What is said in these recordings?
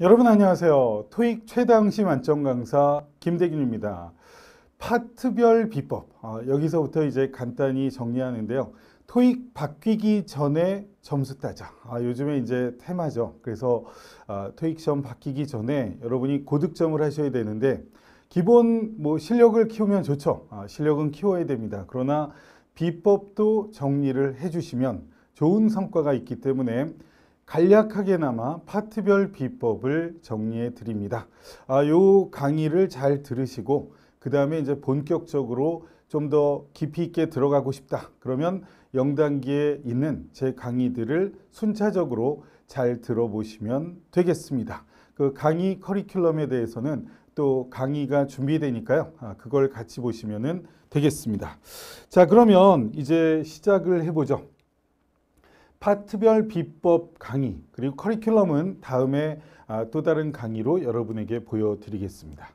여러분 안녕하세요. 토익 최당시 만점 강사 김대균입니다. 파트별 비법, 여기서부터 이제 간단히 정리하는데요. 토익 바뀌기 전에 점수 따자. 요즘에 이제 테마죠. 그래서 토익 시험 바뀌기 전에 여러분이 고득점을 하셔야 되는데 기본 실력을 키우면 좋죠. 실력은 키워야 됩니다. 그러나 비법도 정리를 해주시면 좋은 성과가 있기 때문에 간략하게나마 파트별 비법을 정리해 드립니다. 요 강의를 잘 들으시고 그 다음에 이제 본격적으로 좀 더 깊이 있게 들어가고 싶다. 그러면 0단계에 있는 제 강의들을 순차적으로 잘 들어보시면 되겠습니다. 그 강의 커리큘럼에 대해서는 또 강의가 준비되니까요. 그걸 같이 보시면 되겠습니다. 자, 그러면 이제 시작을 해보죠. 파트별 비법 강의 그리고 커리큘럼은 다음에 또 다른 강의로 여러분에게 보여드리겠습니다.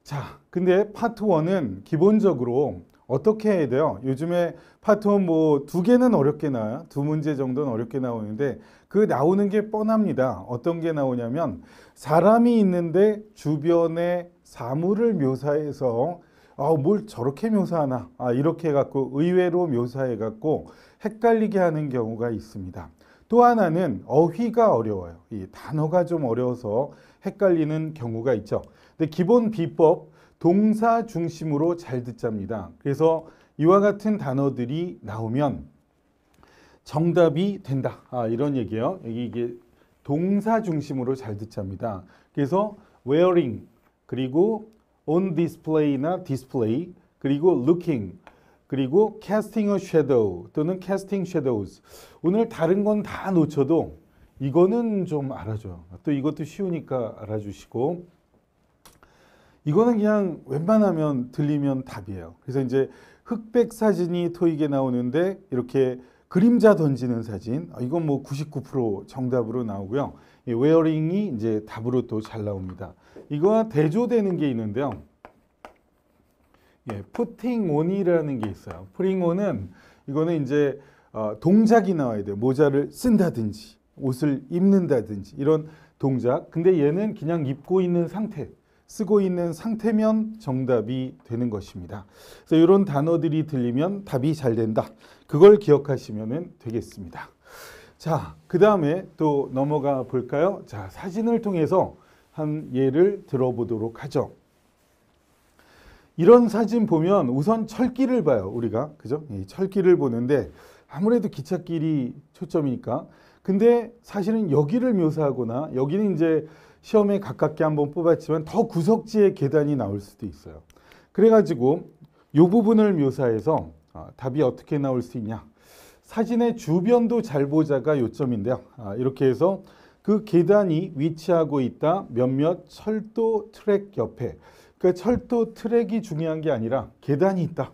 자, 근데 파트 1은 기본적으로 어떻게 해야 돼요? 요즘에 파트 1 두 개는 어렵게 나와요. 두 문제 정도는 어렵게 나오는데 그 나오는 게 뻔합니다. 어떤 게 나오냐면 사람이 있는데 주변의 사물을 묘사해서 뭘 저렇게 묘사하나 이렇게 해갖고 의외로 묘사해갖고 헷갈리게 하는 경우가 있습니다. 또 하나는 어휘가 어려워요. 이 단어가 좀 어려워서 헷갈리는 경우가 있죠. 근데 기본 비법 동사 중심으로 잘 듣자입니다. 그래서 이와 같은 단어들이 나오면 정답이 된다. 이런 얘기예요. 여기 이게 동사 중심으로 잘 듣자입니다. 그래서 wearing 그리고 on display나 display 그리고 looking 그리고 casting a shadow 또는 casting shadows. 오늘 다른 건 다 놓쳐도 이거는 좀 알아줘요. 또 이것도 쉬우니까 알아주시고 이거는 그냥 웬만하면 들리면 답이에요. 그래서 이제 흑백 사진이 토익에 나오는데 이렇게 그림자 던지는 사진 이건 99% 정답으로 나오고요. 이 웨어링이 이제 답으로 또 잘 나옵니다. 이거와 대조되는 게 있는데요. putting on이라는 게 있어요. putting on은 이거는 이제 동작이 나와야 돼요. 모자를 쓴다든지 옷을 입는다든지 이런 동작. 근데 얘는 그냥 입고 있는 상태, 쓰고 있는 상태면 정답이 되는 것입니다. 그래서 이런 단어들이 들리면 답이 잘 된다. 그걸 기억하시면 되겠습니다. 자, 그 다음에 또 넘어가 볼까요? 자, 사진을 통해서 한 예를 들어보도록 하죠. 이런 사진 보면 우선 철길을 봐요, 우리가. 그죠? 이 철길을 보는데 아무래도 기찻길이 초점이니까. 근데 사실은 여기를 묘사하거나 여기는 이제 시험에 가깝게 한번 뽑았지만 더 구석지에 계단이 나올 수도 있어요. 그래가지고 이 부분을 묘사해서 답이 어떻게 나올 수 있냐. 사진의 주변도 잘 보자가 요점인데요. 이렇게 해서 그 계단이 위치하고 있다 몇몇 철도 트랙 옆에. 그 철도 트랙이 중요한 게 아니라 계단이 있다.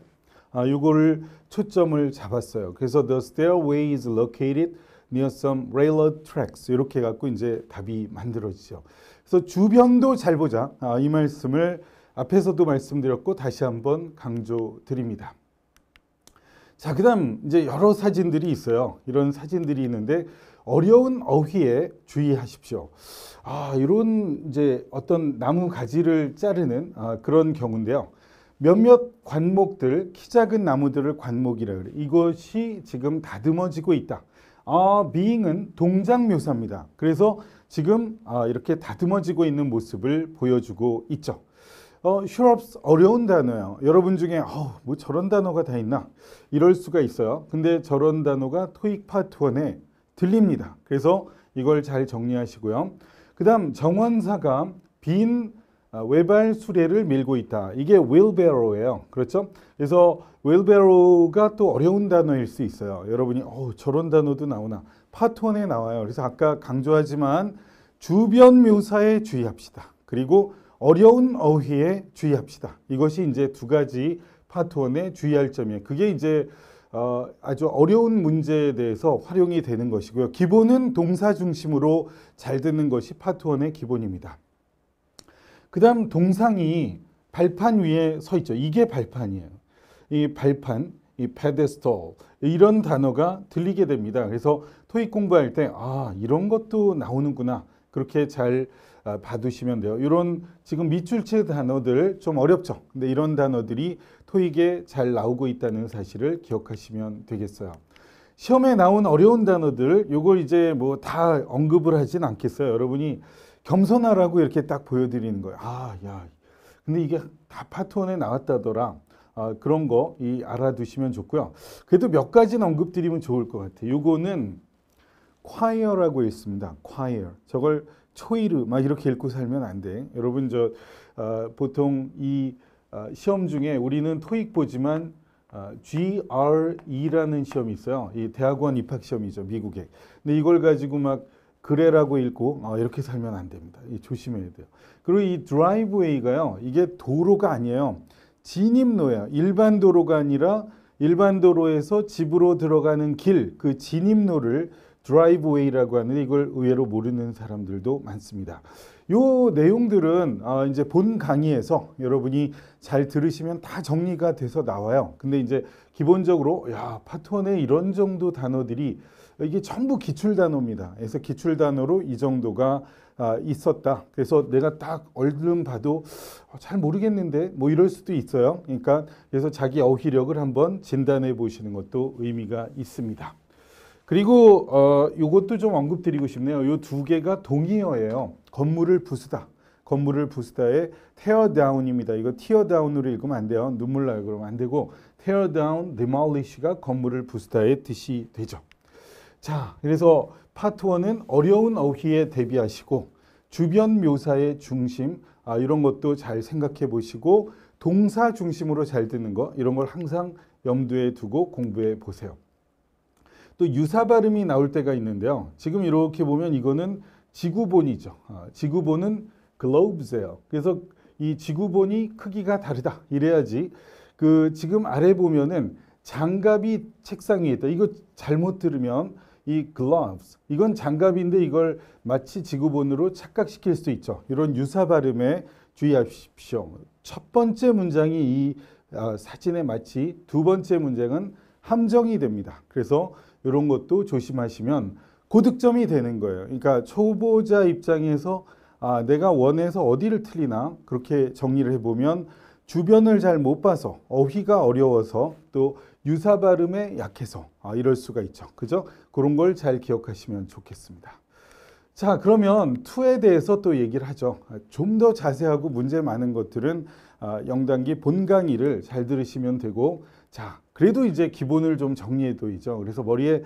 이거를 초점을 잡았어요. 그래서 the stairway is located near some railroad tracks 이렇게 해갖고 이제 답이 만들어지죠. 그래서 주변도 잘 보자. 이 말씀을 앞에서도 말씀드렸고 다시 한번 강조드립니다. 자, 그다음 이제 여러 사진들이 있어요. 이런 사진들이 있는데 어려운 어휘에 주의하십시오. 이런 이제 어떤 나무 가지를 자르는 그런 경우인데요. 몇몇 관목들, 키 작은 나무들을 관목이라 그래. 이것이 지금 다듬어지고 있다. being은 동작 묘사입니다. 그래서 지금 이렇게 다듬어지고 있는 모습을 보여주고 있죠. shrubs 어려운 단어예요. 여러분 중에 뭐 저런 단어가 다 있나? 이럴 수가 있어요. 근데 저런 단어가 토익 파트 1에 들립니다. 그래서 이걸 잘 정리하시고요. 그 다음 정원사가 빈 외발 수레를 밀고 있다. 이게 wheelbarrow예요. 그렇죠? 그래서 wheelbarrow가 또 어려운 단어일 수 있어요. 여러분이 저런 단어도 나오나? 파트 1에 나와요. 그래서 아까 강조하지만 주변 묘사에 주의합시다. 그리고 어려운 어휘에 주의합시다. 이것이 이제 두 가지 파트 1에 주의할 점이에요. 그게 이제 아주 어려운 문제에 대해서 활용이 되는 것이고요. 기본은 동사 중심으로 잘 듣는 것이 파트 1의 기본입니다. 그 다음 동상이 발판 위에 서 있죠. 이게 발판이에요. 이 발판, 이 pedestal 이런 단어가 들리게 됩니다. 그래서 토익 공부할 때 이런 것도 나오는구나. 그렇게 잘 봐두시면 돼요. 이런 지금 밑줄치 단어들 좀 어렵죠. 근데 이런 단어들이 토익에 잘 나오고 있다는 사실을 기억하시면 되겠어요. 시험에 나온 어려운 단어들, 요걸 이제 뭐 다 언급을 하진 않겠어요. 여러분이 겸손하라고 이렇게 딱 보여드리는 거예요. 아, 야, 근데 이게 다 파트 1에 나왔다더라. 그런 거 알아두시면 좋고요. 그래도 몇 가지는 언급드리면 좋을 것 같아요. 요거는 choir라고 있습니다. choir. 저걸 초이르 막 이렇게 읽고 살면 안 돼. 여러분 보통 이 시험 중에 우리는 토익 보지만 GRE라는 시험이 있어요. 이 대학원 입학 시험이죠, 미국에. 근데 이걸 가지고 막 그래라고 읽고 이렇게 살면 안 됩니다. 조심해야 돼요. 그리고 이 드라이브웨이가요, 이게 도로가 아니에요. 진입로예요. 일반 도로가 아니라 일반 도로에서 집으로 들어가는 길, 그 진입로를 드라이브웨이라고 하는데 이걸 의외로 모르는 사람들도 많습니다. 요 내용들은 이제 본 강의에서 여러분이 잘 들으시면 다 정리가 돼서 나와요. 근데 이제 기본적으로 파트 1에 이런 정도 단어들이 이게 전부 기출 단어입니다. 그래서 기출 단어로 이 정도가 있었다. 그래서 내가 딱 얼른 봐도 잘 모르겠는데 뭐 이럴 수도 있어요. 그러니까 그래서 자기 어휘력을 한번 진단해 보시는 것도 의미가 있습니다. 그리고 이것도 좀 언급드리고 싶네요. 이 두 개가 동의어예요. 건물을 부수다. 건물을 부수다의 tear down입니다. 이거 tear down으로 읽으면 안 돼요. 눈물 나요. 그러면 안 되고 tear down, demolish가 건물을 부수다의 뜻이 되죠. 자, 그래서 파트 1은 어려운 어휘에 대비하시고 주변 묘사의 중심 이런 것도 잘 생각해 보시고 동사 중심으로 잘 듣는 거 이런 걸 항상 염두에 두고 공부해 보세요. 또 유사 발음이 나올 때가 있는데요. 지금 이렇게 보면 이거는 지구본이죠. 지구본은 globes예요. 그래서 이 지구본이 크기가 다르다. 이래야지. 지금 아래 보면은 장갑이 책상 위에 있다. 이거 잘못 들으면 이 gloves 이건 장갑인데 이걸 마치 지구본으로 착각시킬 수 있죠. 이런 유사 발음에 주의하십시오. 첫 번째 문장이 이 사진에 마치 두 번째 문장은 함정이 됩니다. 그래서 이런 것도 조심하시면 고득점이 되는 거예요. 그러니까 초보자 입장에서 내가 원해서 어디를 틀리나 그렇게 정리를 해보면 주변을 잘 못 봐서 어휘가 어려워서 또 유사 발음에 약해서 이럴 수가 있죠. 그죠? 그런 걸 잘 기억하시면 좋겠습니다. 자, 그러면 2에 대해서 또 얘기를 하죠. 좀 더 자세하고 문제 많은 것들은 0단계 본 강의를 잘 들으시면 되고 자, 그래도 이제 기본을 좀 정리해둬야죠. 그래서 머리에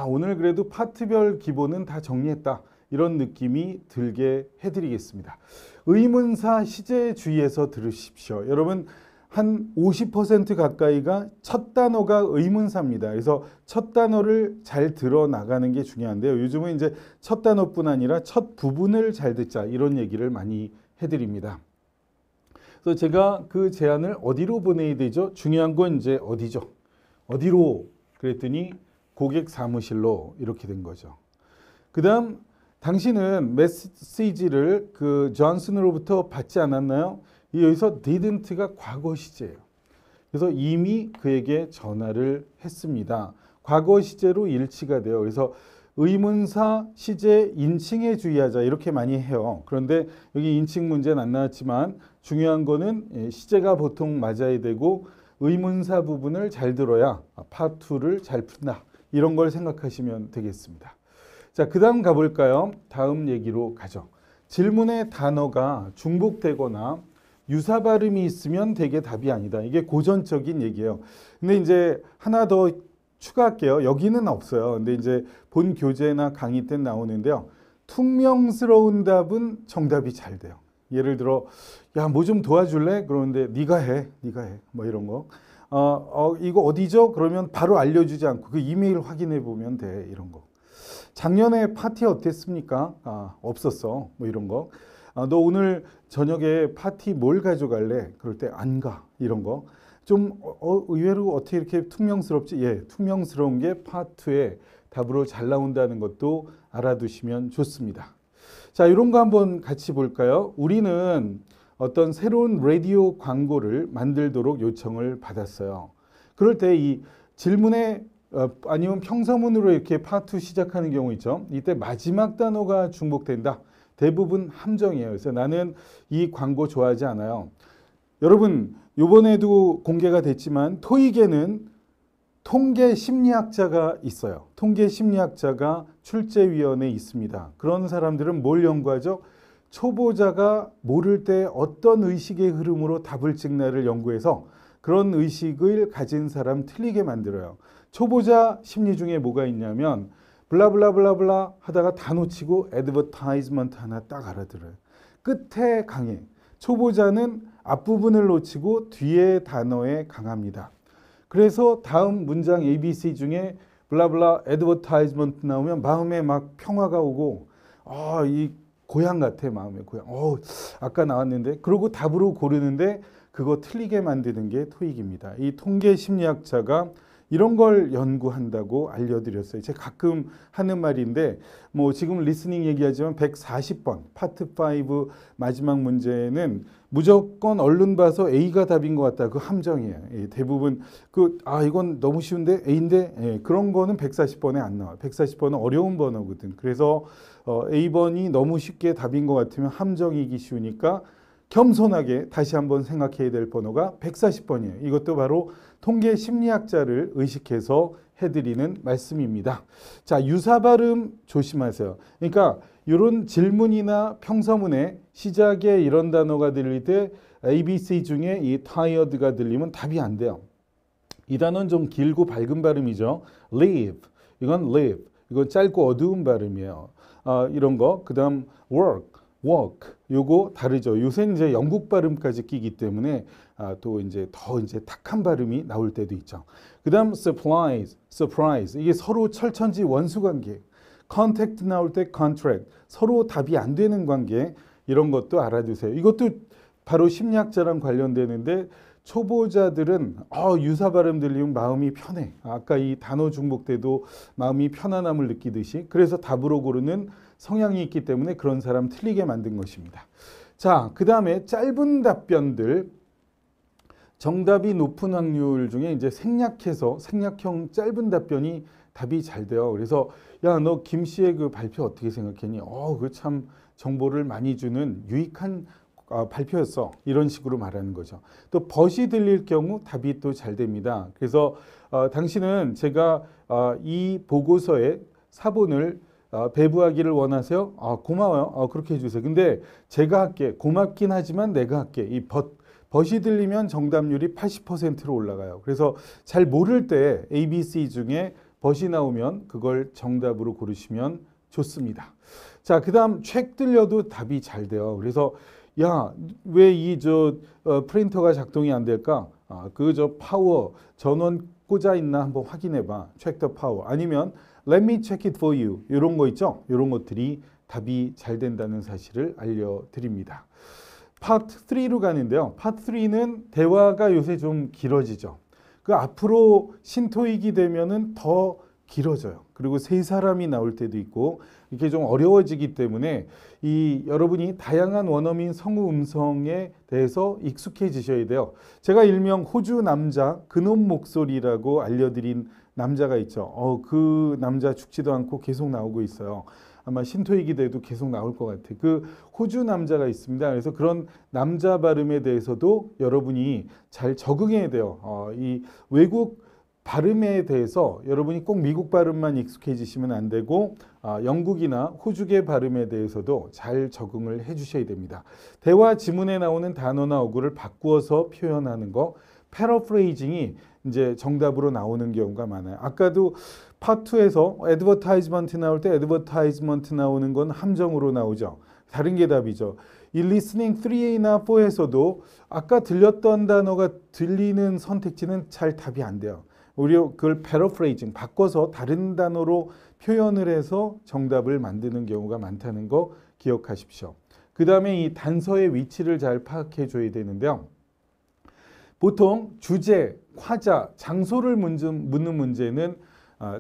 오늘 그래도 파트별 기본은 다 정리했다. 이런 느낌이 들게 해드리겠습니다. 의문사 시제 주의해서 들으십시오. 여러분 한 50% 가까이가 첫 단어가 의문사입니다. 그래서 첫 단어를 잘 들어 나가는 게 중요한데요. 요즘은 이제 첫 단어뿐 아니라 첫 부분을 잘 듣자 이런 얘기를 많이 해드립니다. 그래서 제가 그 제안을 어디로 보내야 되죠? 중요한 건 이제 어디죠? 어디로? 그랬더니 고객 사무실로 이렇게 된 거죠. 그 다음 당신은 메시지를 존슨으로부터 받지 않았나요? 여기서 didn't가 과거 시제예요. 그래서 이미 그에게 전화를 했습니다. 과거 시제로 일치가 돼요. 그래서 의문사 시제 인칭에 주의하자 이렇게 많이 해요. 그런데 여기 인칭 문제는 안 나왔지만 중요한 거는 시제가 보통 맞아야 되고 의문사 부분을 잘 들어야 파트 2를 잘 푼다. 이런 걸 생각하시면 되겠습니다. 자, 그 다음 가볼까요? 다음 얘기로 가죠. 질문의 단어가 중복되거나 유사 발음이 있으면 되게 답이 아니다. 이게 고전적인 얘기예요. 근데 이제 하나 더 추가할게요. 여기는 없어요. 근데 이제 본 교재나 강의 때 나오는데요. 퉁명스러운 답은 정답이 잘 돼요. 예를 들어 야, 뭐 좀 도와줄래? 그러는데 네가 해. 뭐 이런 거. 이거 어디죠? 그러면 바로 알려주지 않고 그 이메일 확인해 보면 돼. 이런 거. 작년에 파티 어땠습니까? 없었어. 뭐 이런 거. 너 오늘 저녁에 파티 뭘 가져갈래? 그럴 때 안 가. 이런 거. 좀 의외로 어떻게 이렇게 퉁명스럽지? 예, 퉁명스러운 게 파트에 답으로 잘 나온다는 것도 알아두시면 좋습니다. 자, 이런 거 한번 같이 볼까요? 우리는 어떤 새로운 라디오 광고를 만들도록 요청을 받았어요. 그럴 때 이 질문에 아니면 평서문으로 이렇게 파트 시작하는 경우 있죠. 이때 마지막 단어가 중복된다. 대부분 함정이에요. 그래서 나는 이 광고 좋아하지 않아요. 여러분, 이번에도 공개가 됐지만 토익에는 통계 심리학자가 있어요. 통계 심리학자가 출제위원회에 있습니다. 그런 사람들은 뭘 연구하죠? 초보자가 모를 때 어떤 의식의 흐름으로 답을 찍나를 연구해서 그런 의식을 가진 사람 틀리게 만들어요. 초보자 심리 중에 뭐가 있냐면 블라블라블라블라 하다가 다 놓치고 애드버타이즈먼트 하나 딱 알아들어요. 끝에 강해. 초보자는 앞부분을 놓치고 뒤에 단어에 강합니다. 그래서 다음 문장 ABC 중에 블라블라 애드버타이즈먼트 나오면 마음에 막 평화가 오고 이 고향 같아. 마음에 고향. 아까 나왔는데 그러고 답으로 고르는데 그거 틀리게 만드는 게 토익입니다. 이 통계 심리학자가 이런 걸 연구한다고 알려드렸어요. 제가 가끔 하는 말인데 뭐 지금 리스닝 얘기하지만 140번 파트 5 마지막 문제는 무조건 얼른 봐서 A가 답인 것 같다. 그 함정이에요. 대부분 이건 너무 쉬운데 A인데 그런 거는 140번에 안 나와요. 140번은 어려운 번호거든. 그래서 A번이 너무 쉽게 답인 것 같으면 함정이기 쉬우니까 겸손하게 다시 한번 생각해야 될 번호가 140번이에요. 이것도 바로 통계 심리학자를 의식해서 해드리는 말씀입니다. 자, 유사 발음 조심하세요. 그러니까 이런 질문이나 평서문에 시작에 이런 단어가 들릴 때 ABC 중에 이 tired가 들리면 답이 안 돼요. 이 단어는 좀 길고 밝은 발음이죠. live, 이건 live, 이건 짧고 어두운 발음이에요. 이런 거, 그 다음 work, work, 요거 다르죠. 요새 이제 영국 발음까지 끼기 때문에 또 이제 더 이제 탁한 발음이 나올 때도 있죠. 그 다음 surprise, surprise, 이게 서로 철천지 원수 관계. contact 나올 때 contract, 서로 답이 안 되는 관계, 이런 것도 알아두세요. 이것도 바로 심리학자랑 관련되는데 초보자들은 유사 발음 들리면 마음이 편해. 아까 이 단어 중복 때도 마음이 편안함을 느끼듯이 그래서 답으로 고르는 성향이 있기 때문에 그런 사람 틀리게 만든 것입니다. 자, 그 다음에 짧은 답변들, 정답이 높은 확률 중에 이제 생략형 짧은 답변이 답이 잘 돼요. 그래서 야, 너 김 씨의 그 발표 어떻게 생각했니? 그 참 정보를 많이 주는 유익한 발표였어. 이런 식으로 말하는 거죠. 또 벗이 들릴 경우 답이 또 잘 됩니다. 그래서 당신은 제가 이 보고서의 사본을 배부하기를 원하세요? 고마워요. 그렇게 해주세요. 근데 제가 할게. 고맙긴 하지만 내가 할게. 이 벗이 들리면 정답률이 80%로 올라가요. 그래서 잘 모를 때 ABC 중에 벗이 나오면 그걸 정답으로 고르시면 좋습니다. 자, 그 다음 책 들려도 답이 잘 돼요. 그래서 야, 왜 이 프린터가 작동이 안 될까? 파워 전원 꽂아 있나 한번 확인해 봐. check the power. 아니면 let me check it for you. 이런 거 있죠? 이런 것들이 답이 잘 된다는 사실을 알려드립니다. 파트 3로 가는데요. 파트 3는 대화가 요새 좀 길어지죠. 그 앞으로 신토익이 되면은 더 길어져요. 그리고 세 사람이 나올 때도 있고 이렇게 좀 어려워지기 때문에 여러분이 다양한 원어민 성우 음성에 대해서 익숙해지셔야 돼요. 제가 일명 호주 남자 그놈 목소리라고 알려드린 남자가 있죠. 그 남자 죽지도 않고 계속 나오고 있어요. 아마 신토익이 돼도 계속 나올 것 같아요. 그 호주 남자가 있습니다. 그래서 그런 남자 발음에 대해서도 여러분이 잘 적응해야 돼요. 이 외국 발음에 대해서 여러분이 꼭 미국 발음만 익숙해지시면 안 되고 영국이나 호주계 발음에 대해서도 잘 적응을 해 주셔야 됩니다. 대화 지문에 나오는 단어나 어구를 바꾸어서 표현하는 거, 패러프레이징이 이제 정답으로 나오는 경우가 많아요. 아까도 파트 2에서 애드버타이즈먼트 나올 때 애드버타이즈먼트 나오는 건 함정으로 나오죠. 다른 게 답이죠. 이 리스닝 3A나 4에서도 아까 들렸던 단어가 들리는 선택지는 잘 답이 안 돼요. 오히려 그걸 패러프레이징, 바꿔서 다른 단어로 표현을 해서 정답을 만드는 경우가 많다는 거 기억하십시오. 그 다음에 이 단서의 위치를 잘 파악해 줘야 되는데요. 보통 주제, 화자, 장소를 묻는 문제는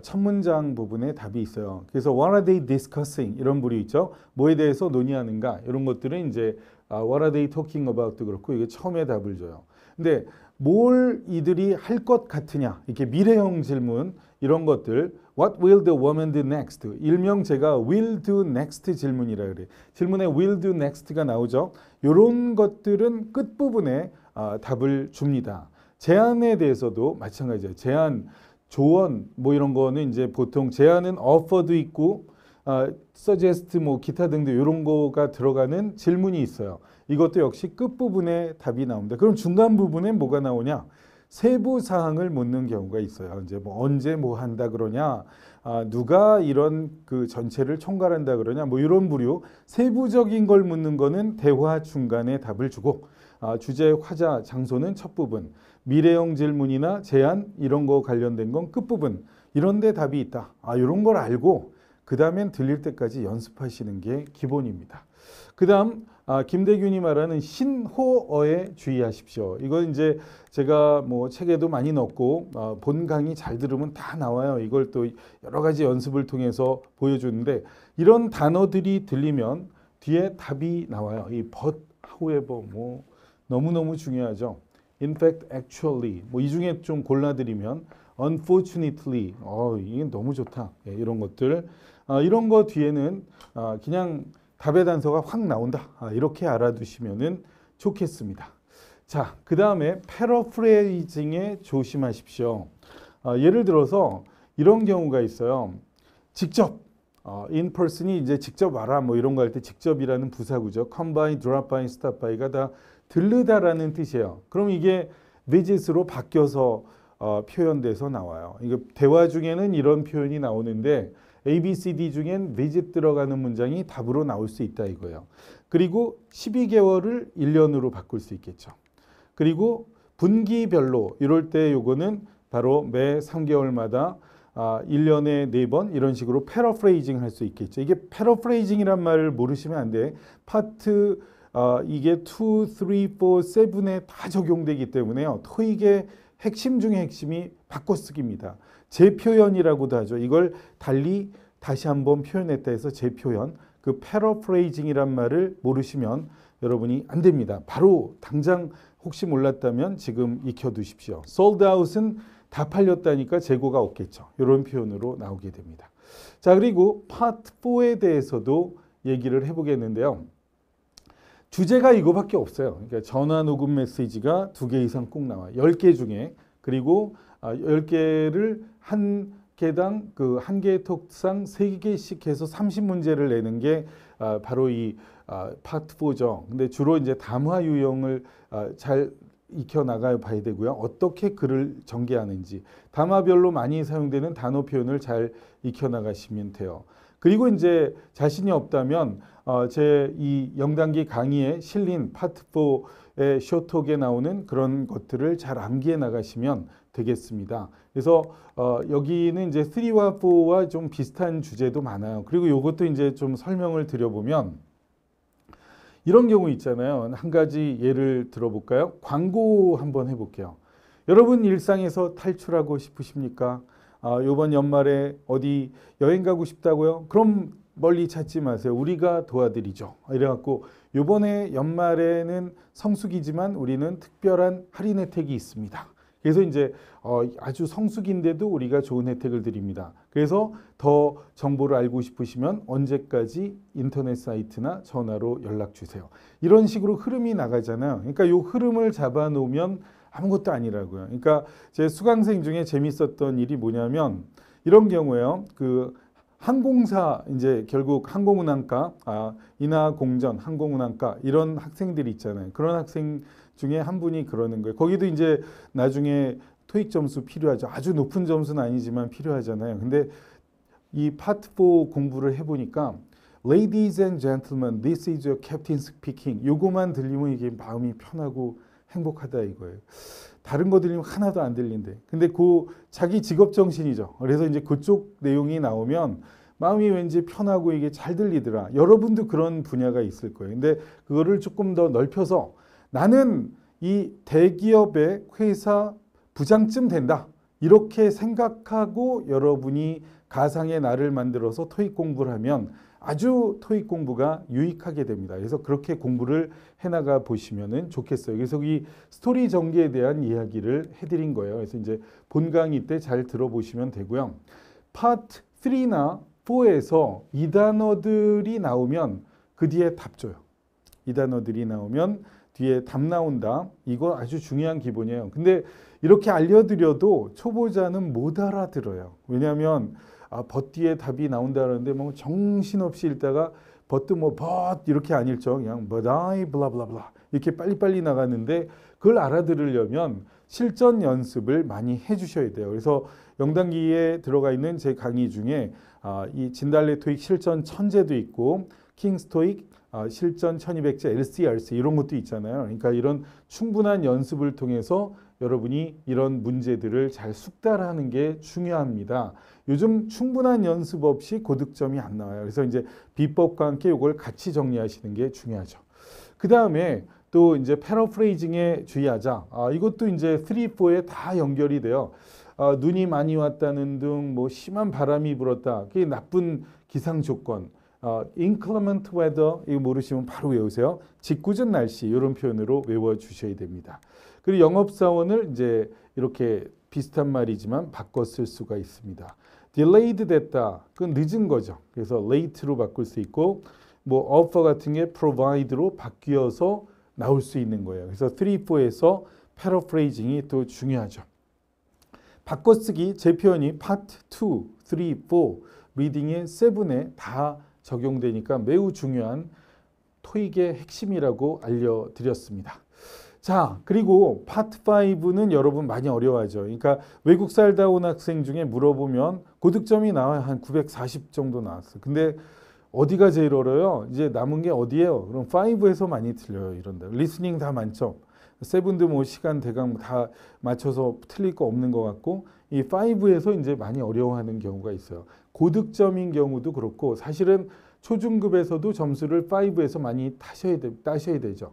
첫 문장 부분에 답이 있어요. 그래서 what are they discussing 이런 부류 있죠. 뭐에 대해서 논의하는가 이런 것들은 이제 what are they talking about도 그렇고 이게 처음에 답을 줘요. 근데 뭘 이들이 할 것 같으냐 이렇게 미래형 질문 이런 것들 What will the woman do next? 일명 제가 will do next 질문이라 그래요. 질문에 will do next가 나오죠. 이런 것들은 끝부분에 답을 줍니다. 제안에 대해서도 마찬가지예요. 제안, 조언 뭐 이런 거는 이제 보통 제안은 offer도 있고 suggest 뭐 기타 등등 이런 거가 들어가는 질문이 있어요. 이것도 역시 끝부분에 답이 나옵니다. 그럼 중간 부분에 뭐가 나오냐? 세부 사항을 묻는 경우가 있어요. 이제 뭐 언제 뭐 한다 그러냐, 누가 이런 그 전체를 총괄한다 그러냐, 뭐 이런 부류 세부적인 걸 묻는 거는 대화 중간에 답을 주고, 주제, 화자, 장소는 첫 부분, 미래형 질문이나 제안 이런 거 관련된 건 끝부분. 이런데 답이 있다. 이런 걸 알고 그 다음엔 들릴 때까지 연습하시는 게 기본입니다. 그 다음 김대균이 말하는 신호어에 주의하십시오. 이건 이제 제가 뭐 책에도 많이 넣고 본 강의 잘 들으면 다 나와요. 이걸 또 여러 가지 연습을 통해서 보여주는데 이런 단어들이 들리면 뒤에 답이 나와요. 이 but, however 뭐 너무너무 중요하죠. In fact, actually 뭐 이 중에 좀 골라드리면 unfortunately 이게 너무 좋다. 예, 이런 것들 이런 거 뒤에는 그냥 답의 단서가 확 나온다. 이렇게 알아두시면 좋겠습니다. 자, 그 다음에 패러프레이징에 조심하십시오. 예를 들어서 이런 경우가 있어요. 직접, in person이 이제 직접 와라 뭐 이런 거 할 때 직접이라는 부사구죠. come by, drop by, stop by가 다 들르다라는 뜻이에요. 그럼 이게 visit으로 바뀌어서 표현돼서 나와요. 이거 대화 중에는 이런 표현이 나오는데 A, B, C, D 중엔 visit 들어가는 문장이 답으로 나올 수 있다 이거예요. 그리고 12개월을 1년으로 바꿀 수 있겠죠. 그리고 분기별로 이럴 때 요거는 바로 매 3개월마다 1년에 4번 이런 식으로 패러프레이징 할 수 있겠죠. 이게 패러프레이징이란 말을 모르시면 안 돼. 파트 이게 2, 3, 4, 7에 다 적용되기 때문에요. 토익의 핵심 중에 핵심이 바꿔쓰기입니다. 재표현이라고도 하죠. 이걸 달리 다시 한번 표현했다 해서 재표현. 그 패러프레이징이란 말을 모르시면 여러분이 안 됩니다. 바로 당장 혹시 몰랐다면 지금 익혀두십시오. sold out은 다 팔렸다니까 재고가 없겠죠. 이런 표현으로 나오게 됩니다. 자, 그리고 파트 4에 대해서도 얘기를 해보겠는데요. 주제가 이거밖에 없어요. 그러니까 전화 녹음 메시지가 2개 이상 꼭 나와요. 10개 중에. 그리고 10개를 한 개당 그 한 개의 톡상 3개씩 해서 30문제를 내는 게 바로 이 파트 4죠. 근데 주로 이제 담화 유형을 잘 익혀 나가 봐야 되고요. 어떻게 글을 전개하는지 담화별로 많이 사용되는 단어 표현을 잘 익혀 나가시면 돼요. 그리고 이제 자신이 없다면 제 이 0단계 강의에 실린 파트 4의 쇼톡에 나오는 그런 것들을 잘 암기해 나가시면 되겠습니다. 그래서 여기는 이제 3와 4와 좀 비슷한 주제도 많아요. 그리고 이것도 이제 좀 설명을 드려보면 이런 경우 있잖아요. 한 가지 예를 들어볼까요? 광고 한번 해볼게요. 여러분 일상에서 탈출하고 싶으십니까? 이번 연말에 어디 여행 가고 싶다고요? 그럼 멀리 찾지 마세요. 우리가 도와드리죠. 이래갖고 이번에 연말에는 성수기지만 우리는 특별한 할인 혜택이 있습니다. 그래서 이제 아주 성수기인데도 우리가 좋은 혜택을 드립니다. 그래서 더 정보를 알고 싶으시면 언제까지 인터넷 사이트나 전화로 연락 주세요. 이런 식으로 흐름이 나가잖아요. 그러니까 이 흐름을 잡아놓으면 아무것도 아니라고요. 그러니까 제 수강생 중에 재밌었던 일이 뭐냐면 이런 경우에요. 그 항공사 이제 결국 항공운항과 인하공전 항공운항과 이런 학생들이 있잖아요. 그런 학생 중에 한 분이 그러는 거예요. 거기도 이제 나중에 토익 점수 필요하죠. 아주 높은 점수는 아니지만 필요하잖아요. 근데 이 파트 4 공부를 해보니까 Ladies and gentlemen, this is your captain speaking. 요거만 들리면 이게 마음이 편하고 행복하다 이거예요. 다른 거 들리면 하나도 안 들린대. 근데 그 자기 직업 정신이죠. 그래서 이제 그쪽 내용이 나오면 마음이 왠지 편하고 이게 잘 들리더라. 여러분도 그런 분야가 있을 거예요. 근데 그거를 조금 더 넓혀서 나는 이 대기업의 회사 부장쯤 된다. 이렇게 생각하고 여러분이 가상의 나를 만들어서 토익 공부를 하면 아주 토익 공부가 유익하게 됩니다. 그래서 그렇게 공부를 해나가 보시면은 좋겠어요. 그래서 이 스토리 전개에 대한 이야기를 해드린 거예요. 그래서 이제 본 강의 때 잘 들어보시면 되고요. 파트 3나 4에서 이 단어들이 나오면 그 뒤에 답 줘요. 이 단어들이 나오면 뒤에 답 나온다. 이거 아주 중요한 기본이에요. 근데 이렇게 알려드려도 초보자는 못 알아들어요. 왜냐하면 벗 뒤에 답이 나온다는데 뭐 정신없이 읽다가 벗도 뭐 벗 이렇게 안 읽죠. 그냥 but I 블라블라블라 이렇게 빨리빨리 나가는데 그걸 알아들으려면 실전 연습을 많이 해주셔야 돼요. 그래서 영단기에 들어가 있는 제 강의 중에 이 진달래 토익 실전 천재도 있고 킹스 토익 실전 1200제 LCRC 이런 것도 있잖아요. 그러니까 이런 충분한 연습을 통해서 여러분이 이런 문제들을 잘 숙달하는 게 중요합니다. 요즘 충분한 연습 없이 고득점이 안 나와요. 그래서 이제 비법과 함께 이걸 같이 정리하시는 게 중요하죠. 그 다음에 또 이제 패러프레이징에 주의하자. 이것도 이제 3, 4에 다 연결이 돼요. 눈이 많이 왔다는 등 뭐 심한 바람이 불었다. 그게 나쁜 기상 조건. inclement weather 이거 모르시면 바로 외우세요. 짓궂은 날씨 이런 표현으로 외워 주셔야 됩니다. 그리고 영업사원을 이제 이렇게 비슷한 말이지만 바꿔 쓸 수가 있습니다. delayed 됐다. 그건 늦은 거죠. 그래서 late로 바꿀 수 있고 뭐 offer 같은 게 provide로 바뀌어서 나올 수 있는 거예요. 그래서 3, 4에서 패러프레이징이 또 중요하죠. 바꿔쓰기 제 표현이 파트 2, 3, 4 리딩의 7에 다 적용되니까 매우 중요한 토익의 핵심이라고 알려드렸습니다. 자, 그리고 파트 5는 여러분 많이 어려워하죠. 그러니까 외국 살다 온 학생 중에 물어보면 고득점이 나와요. 한 940 정도 나왔어요. 근데 어디가 제일 어려워요? 이제 남은 게 어디예요? 그럼 5에서 많이 틀려요. 이런데 리스닝 다 만점. 7도 뭐 시간 대강 다 맞춰서 틀릴 거 없는 것 같고 이 5에서 이제 많이 어려워하는 경우가 있어요. 고득점인 경우도 그렇고 사실은 초중급에서도 점수를 5에서 많이 따셔야 되죠.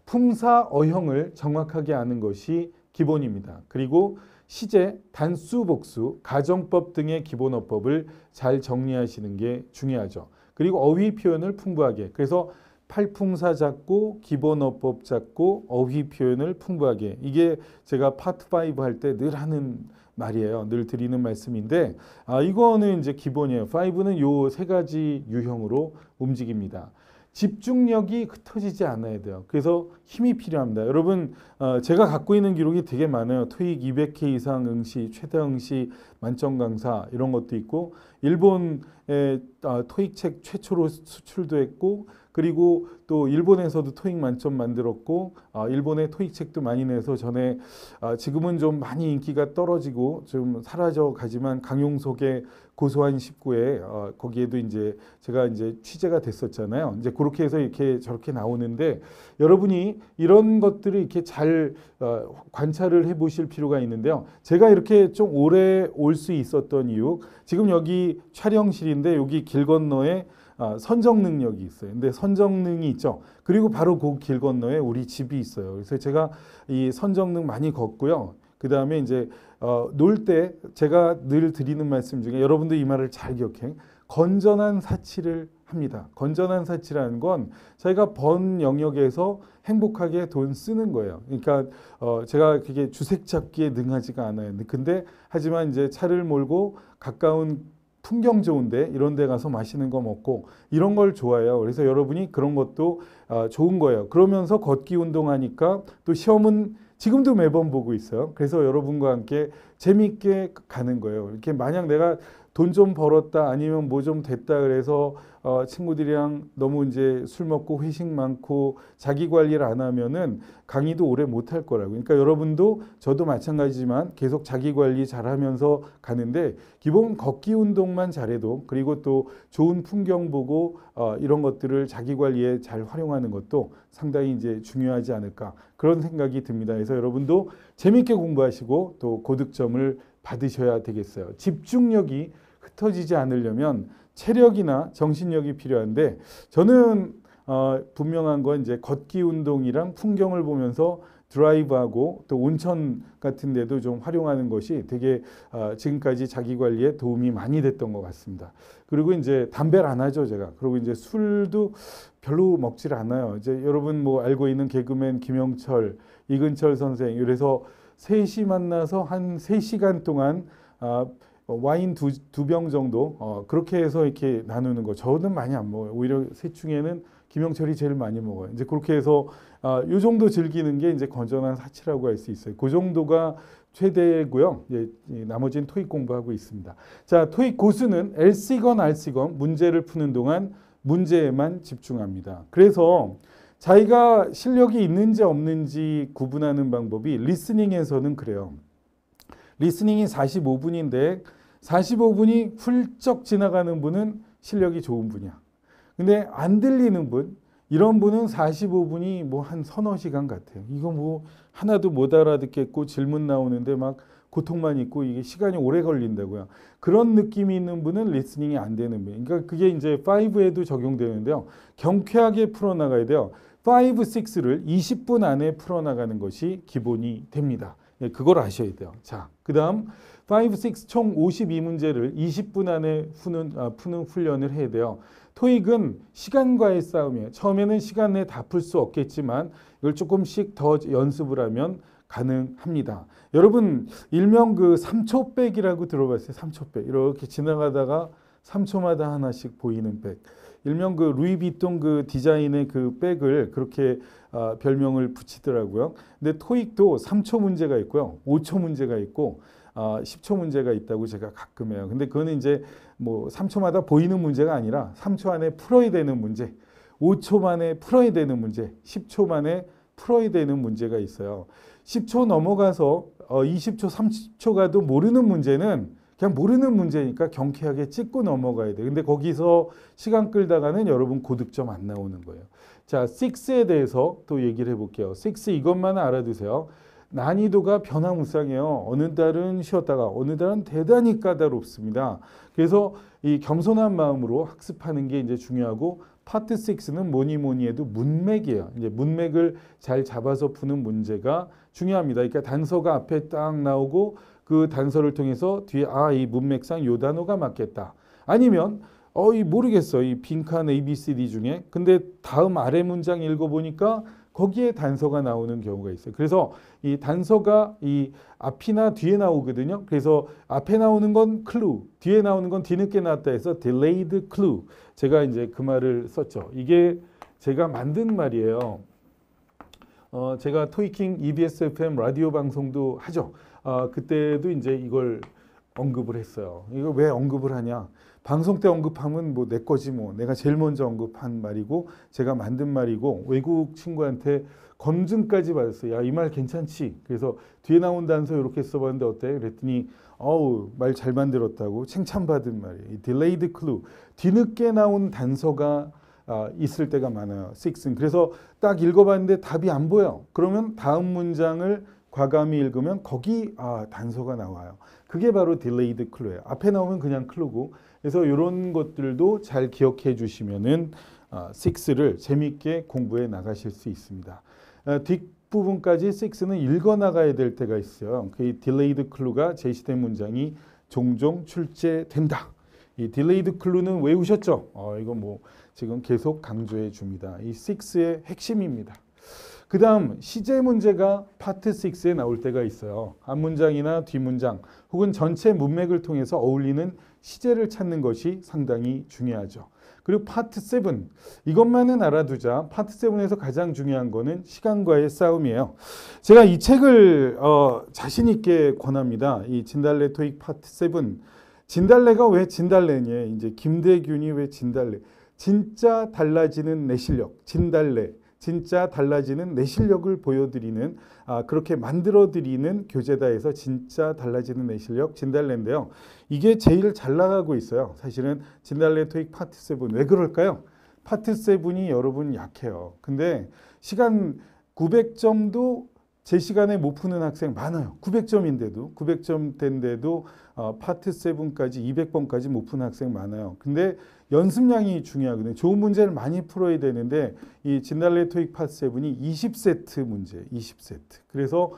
품사 어형을 정확하게 아는 것이 기본입니다. 그리고 시제, 단수, 복수, 가정법 등의 기본 어법을 잘 정리하시는 게 중요하죠. 그리고 어휘 표현을 풍부하게. 그래서 팔품사 잡고 기본 어법 잡고 어휘 표현을 풍부하게. 이게 제가 파트 5 할 때 늘 하는 말이에요. 늘 드리는 말씀인데 이거는 이제 기본이에요. 5는 요 세 가지 유형으로 움직입니다. 집중력이 흩어지지 않아야 돼요. 그래서 힘이 필요합니다. 여러분 제가 갖고 있는 기록이 되게 많아요. 토익 200회 이상 응시, 최다 응시, 만점 강사 이런 것도 있고 일본에 토익 책 최초로 수출도 했고 그리고 또 일본에서도 토익 만점 만들었고 일본의 토익 책도 많이 내서 전에 지금은 좀 많이 인기가 떨어지고 좀 사라져 가지만 강용석의 고소한 19에 거기에도 이제 제가 이제 취재가 됐었잖아요. 이제 그렇게 해서 이렇게 저렇게 나오는데 여러분이 이런 것들을 이렇게 잘 관찰을 해 보실 필요가 있는데요. 제가 이렇게 좀 오래 올 수 있었던 이유 지금 여기 촬영실인데 여기 길 건너에 선정 능력이 있어요. 근데 선정능이 있죠. 그리고 바로 그 길 건너에 우리 집이 있어요. 그래서 제가 이 선정능 많이 걷고요. 그 다음에 이제 놀 때 제가 늘 드리는 말씀 중에 여러분도 이 말을 잘 기억해. 건전한 사치를 합니다. 건전한 사치라는 건 저희가 번 영역에서 행복하게 돈 쓰는 거예요. 그러니까 제가 그게 주색 잡기에 능하지가 않아요. 근데 하지만 이제 차를 몰고 가까운 풍경 좋은데 이런 데 가서 맛있는 거 먹고 이런 걸 좋아해요. 그래서 여러분이 그런 것도 좋은 거예요. 그러면서 걷기 운동하니까 또 시험은 지금도 매번 보고 있어요. 그래서 여러분과 함께 재미있게 가는 거예요. 이렇게 만약 내가 돈 좀 벌었다 아니면 뭐 좀 됐다 그래서 친구들이랑 너무 이제 술 먹고 회식 많고 자기 관리를 안 하면은 강의도 오래 못 할 거라고. 그러니까 여러분도 저도 마찬가지지만 계속 자기 관리 잘 하면서 가는데 기본 걷기 운동만 잘해도 그리고 또 좋은 풍경 보고 이런 것들을 자기 관리에 잘 활용하는 것도 상당히 이제 중요하지 않을까 그런 생각이 듭니다. 그래서 여러분도 재밌게 공부하시고 또 고득점을 받으셔야 되겠어요. 집중력이 흩어지지 않으려면 체력이나 정신력이 필요한데 저는 분명한 건 이제 걷기 운동이랑 풍경을 보면서 드라이브하고 또 온천 같은 데도 좀 활용하는 것이 되게 지금까지 자기 관리에 도움이 많이 됐던 것 같습니다. 그리고 이제 담배를 안 하죠, 제가. 그리고 이제 술도 별로 먹질 않아요. 이제 여러분 뭐 알고 있는 개그맨 김영철, 이근철 선생, 그래서 셋이 만나서 한 3시간 동안 와인 두 병 정도 그렇게 해서 이렇게 나누는 거. 저는 많이 안 먹어요. 오히려 셋 중에는 김영철이 제일 많이 먹어요. 이제 그렇게 해서 요 정도 즐기는 게 이제 건전한 사치라고 할 수 있어요. 그 정도가 최대고요. 이제 나머지는 토익 공부하고 있습니다. 자, 토익 고수는 LC건 RC건 문제를 푸는 동안 문제에만 집중합니다. 그래서 자기가 실력이 있는지 없는지 구분하는 방법이 리스닝에서는 그래요. 리스닝이 45분인데 45분이 훌쩍 지나가는 분은 실력이 좋은 분이야. 근데 안 들리는 분, 이런 분은 45분이 뭐 한 서너 시간 같아요. 이거 뭐 하나도 못 알아듣겠고 질문 나오는데 막 고통만 있고 이게 시간이 오래 걸린다고요. 그런 느낌이 있는 분은 리스닝이 안 되는 분. 그러니까 그게 이제 5에도 적용되는데요. 경쾌하게 풀어나가야 돼요. 5, 6를 20분 안에 풀어나가는 것이 기본이 됩니다. 그걸 아셔야 돼요. 자, 그 다음 5, 6 총 52문제를 20분 안에 푸는 훈련을 해야 돼요. 토익은 시간과의 싸움이에요. 처음에는 시간 내에 다 풀 수 없겠지만 이걸 조금씩 더 연습을 하면 가능합니다. 여러분 일명 그 3초 백이라고 들어봤어요. 3초 백. 이렇게 지나가다가 3초마다 하나씩 보이는 백. 일명 그 루이비통 그 디자인의 그 백을 그렇게 별명을 붙이더라고요. 근데 토익도 3초 문제가 있고요. 5초 문제가 있고 10초 문제가 있다고 제가 가끔 해요. 근데 그거는 이제 뭐 3초마다 보이는 문제가 아니라 3초 안에 풀어야 되는 문제, 5초 만에 풀어야 되는 문제, 10초 만에 풀어야 되는 문제가 있어요. 10초 넘어가서 20초, 30초 가도 모르는 문제는 그냥 모르는 문제니까 경쾌하게 찍고 넘어가야 돼요. 근데 거기서 시간 끌다가는 여러분 고득점 안 나오는 거예요. 자, 6에 대해서 또 얘기를 해볼게요. 6 이것만 알아두세요. 난이도가 변화무쌍해요. 어느 달은 쉬었다가 어느 달은 대단히 까다롭습니다. 그래서 이 겸손한 마음으로 학습하는 게 이제 중요하고 파트 6는 뭐니 해도 문맥이에요. 이제 문맥을 잘 잡아서 푸는 문제가 중요합니다. 그러니까 단서가 앞에 딱 나오고 그 단서를 통해서 뒤에 이 문맥상 요 단어가 맞겠다. 아니면 모르겠어. 이 빈칸 ABCD 중에 근데 다음 아래 문장 읽어보니까 거기에 단서가 나오는 경우가 있어요. 그래서 이 단서가 이 앞이나 뒤에 나오거든요. 그래서 앞에 나오는 건 클루, 뒤에 나오는 건 뒤늦게 나왔다 해서 delayed clue. 제가 이제 그 말을 썼죠. 이게 제가 만든 말이에요. 제가 토이킹 EBS FM 라디오 방송도 하죠. 그때도 이제 이걸 언급을 했어요. 이거 왜 언급을 하냐? 방송 때 언급하면 뭐 내 거지 뭐. 내가 제일 먼저 언급한 말이고 제가 만든 말이고 외국 친구한테 검증까지 받았어요. 야, 이 말 괜찮지? 그래서 뒤에 나온 단서 이렇게 써봤는데 어때? 그랬더니 말 잘 만들었다고 칭찬받은 말이에요. delayed clue. 뒤늦게 나온 단서가 있을 때가 많아요. 6은. 그래서 딱 읽어봤는데 답이 안 보여. 그러면 다음 문장을 과감히 읽으면 거기 단서가 나와요. 그게 바로 delayed clue예요. 앞에 나오면 그냥 clue고. 그래서 이런 것들도 잘 기억해 주시면은 6를 재미있게 공부해 나가실 수 있습니다. 뒷부분까지 6는 읽어 나가야 될 때가 있어요. 그 delayed clue가 제시된 문장이 종종 출제된다. 이 delayed clue는 외우셨죠? 이거 뭐 지금 계속 강조해 줍니다. 이 6의 핵심입니다. 그 다음 시제 문제가 파트 6에 나올 때가 있어요. 앞문장이나 뒷문장 혹은 전체 문맥을 통해서 어울리는 시제를 찾는 것이 상당히 중요하죠. 그리고 파트 7 이것만은 알아두자. 파트 7에서 가장 중요한 거는 시간과의 싸움이에요. 제가 이 책을 자신 있게 권합니다. 이 진달래 토익 파트 7. 진달래가 왜 진달래냐? 이제 김대균이 왜 진달래? 진짜 달라지는 내 실력. 진달래. 진짜 달라지는 내 실력을 보여드리는 그렇게 만들어드리는 교재다 해서 진짜 달라지는 내 실력 진달래인데요. 이게 제일 잘 나가고 있어요. 사실은 진달래 토익 파트 7 왜 그럴까요? 파트 7이 여러분 약해요. 근데 시간 900점도 제 시간에 못 푸는 학생 많아요. 900점인데도 파트 7까지 200번까지 못 푸는 학생 많아요. 근데 연습량이 중요하거든요. 좋은 문제를 많이 풀어야 되는데 이 진달래 토익 파트 7이 20세트 문제, 20세트. 그래서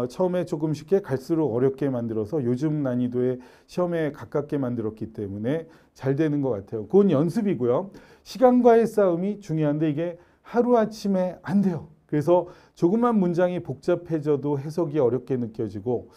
처음에 조금 쉽게 갈수록 어렵게 만들어서 요즘 난이도의 시험에 가깝게 만들었기 때문에 잘 되는 것 같아요. 그건 연습이고요. 시간과의 싸움이 중요한데 이게 하루아침에 안 돼요. 그래서 조그만 문장이 복잡해져도 해석이 어렵게 느껴지고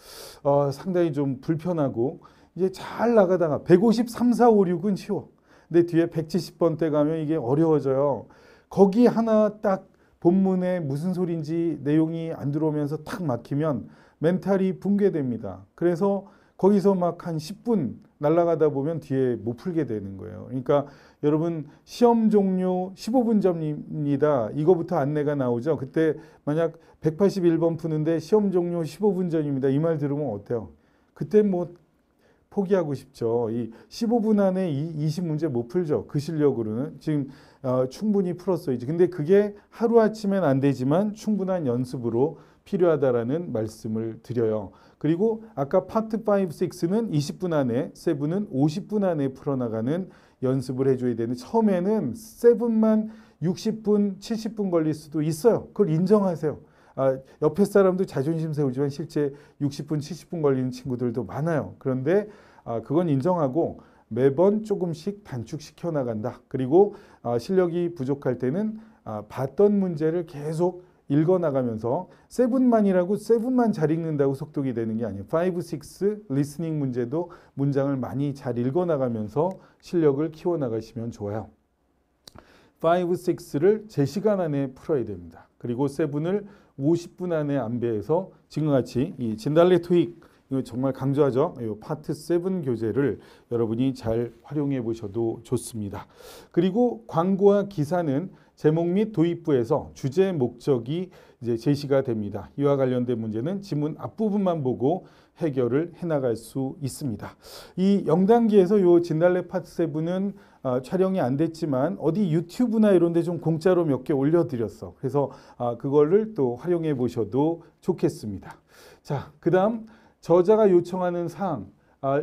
상당히 좀 불편하고 이제 잘 나가다가 153, 4, 5, 6은 쉬워. 근데 뒤에 170번대 가면 이게 어려워져요. 거기 하나 딱 본문에 무슨 소리인지 내용이 안 들어오면서 탁 막히면 멘탈이 붕괴됩니다. 그래서 거기서 막 한 10분 날아가다 보면 뒤에 못 풀게 되는 거예요. 그러니까 여러분 시험 종료 15분 전입니다. 이거부터 안내가 나오죠. 그때 만약 181번 푸는데 시험 종료 15분 전입니다. 이 말 들으면 어때요? 그때 뭐 포기하고 싶죠. 이 15분 안에 20문제 못 풀죠. 그 실력으로는. 지금 충분히 풀었어야지. 근데 그게 하루아침엔 안 되지만 충분한 연습으로 필요하다라는 말씀을 드려요. 그리고 아까 파트 5, 6는 20분 안에, 7은 50분 안에 풀어나가는 연습을 해줘야 되는 처음에는 7만 60분, 70분 걸릴 수도 있어요. 그걸 인정하세요. 옆에 사람도 자존심 세우지만 실제 60분, 70분 걸리는 친구들도 많아요. 그런데 그건 인정하고 매번 조금씩 단축시켜 나간다. 그리고 실력이 부족할 때는 봤던 문제를 계속 읽어나가면서 7만이라고 7만 잘 읽는다고 속독이 되는 게 아니에요. 5, 6 리스닝 문제도 문장을 많이 잘 읽어나가면서 실력을 키워나가시면 좋아요. 5, 6를 제 시간 안에 풀어야 됩니다. 그리고 7을 50분 안에 안배해서 지금과 같이 이 진달래 토익 이거 정말 강조하죠. 이 파트 7 교재를 여러분이 잘 활용해 보셔도 좋습니다. 그리고 광고와 기사는 제목 및 도입부에서 주제 목적이 이제 제시가 됩니다. 이와 관련된 문제는 지문 앞부분만 보고 해결을 해나갈 수 있습니다. 이 0단계에서 요 진달래 파트 7은 촬영이 안 됐지만 어디 유튜브나 이런 데 좀 공짜로 몇 개 올려드렸어. 그래서 그거를 또 활용해 보셔도 좋겠습니다. 자, 그 다음 저자가 요청하는 사항,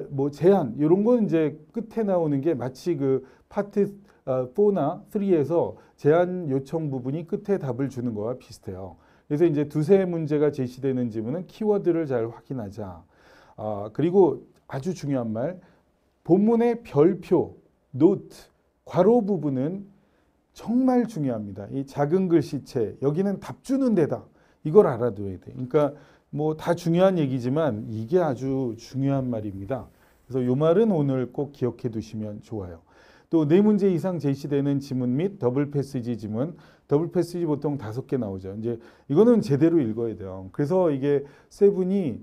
뭐 제안 이런 건 이제 끝에 나오는 게 마치 그 파트 4나 3에서 제안 요청 부분이 끝에 답을 주는 거와 비슷해요. 그래서 이제 두세 문제가 제시되는 지문은 키워드를 잘 확인하자. 그리고 아주 중요한 말, 본문의 별표, 노트, 괄호 부분은 정말 중요합니다. 이 작은 글씨체, 여기는 답 주는 데다. 이걸 알아둬야 돼. 그러니까 뭐 다 중요한 얘기지만 이게 아주 중요한 말입니다. 그래서 이 말은 오늘 꼭 기억해 두시면 좋아요. 또 4문제 이상 제시되는 지문 및 더블 패시지 지문, 더블 패시지 보통 5개 나오죠. 이제 이거는 제대로 읽어야 돼요. 그래서 이게 7이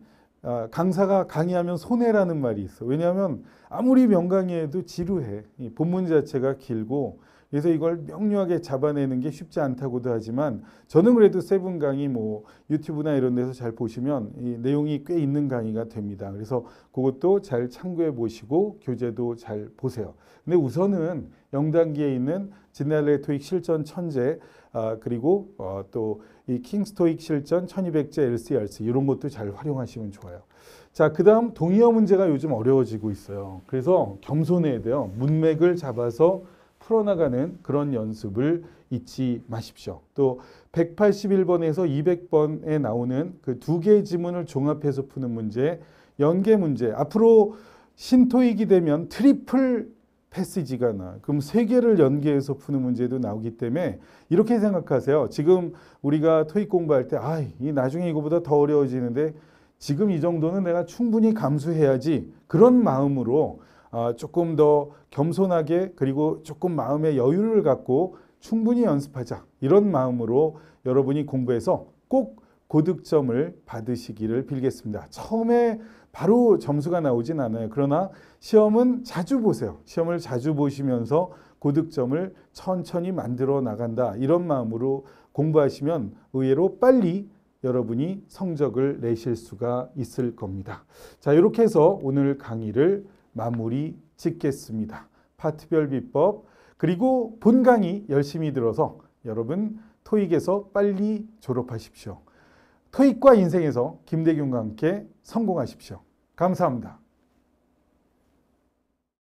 강사가 강의하면 손해라는 말이 있어. 왜냐하면 아무리 명강의해도 지루해. 이 본문 자체가 길고 그래서 이걸 명료하게 잡아내는 게 쉽지 않다고도 하지만 저는 그래도 7 강의 뭐 유튜브나 이런 데서 잘 보시면 이 내용이 꽤 있는 강의가 됩니다. 그래서 그것도 잘 참고해 보시고 교재도 잘 보세요. 근데 우선은 0단계에 있는 진달래 토익 실전 천재 그리고 또 이 킹스 토익 실전 1200제 LCRC 이런 것도 잘 활용하시면 좋아요. 자, 그 다음 동의어 문제가 요즘 어려워지고 있어요. 그래서 겸손해야 돼요. 문맥을 잡아서 풀어나가는 그런 연습을 잊지 마십시오. 또 181번에서 200번에 나오는 그 2개의 지문을 종합해서 푸는 문제, 연계 문제. 앞으로 신토익이 되면 트리플 패시지가 나. 그럼 3개를 연계해서 푸는 문제도 나오기 때문에 이렇게 생각하세요. 지금 우리가 토익 공부할 때 이 나중에 이거보다 더 어려워지는데 지금 이 정도는 내가 충분히 감수해야지. 그런 마음으로 조금 더 겸손하게 그리고 조금 마음의 여유를 갖고 충분히 연습하자. 이런 마음으로 여러분이 공부해서 꼭 고득점을 받으시기를 빌겠습니다. 처음에 바로 점수가 나오진 않아요. 그러나 시험은 자주 보세요. 시험을 자주 보시면서 고득점을 천천히 만들어 나간다. 이런 마음으로 공부하시면 의외로 빨리 여러분이 성적을 내실 수가 있을 겁니다. 자, 이렇게 해서 오늘 강의를 마무리 짓겠습니다. 파트별 비법 그리고 본 강의 열심히 들어서 여러분 토익에서 빨리 졸업하십시오. 토익과 인생에서 김대균과 함께 성공하십시오. 감사합니다.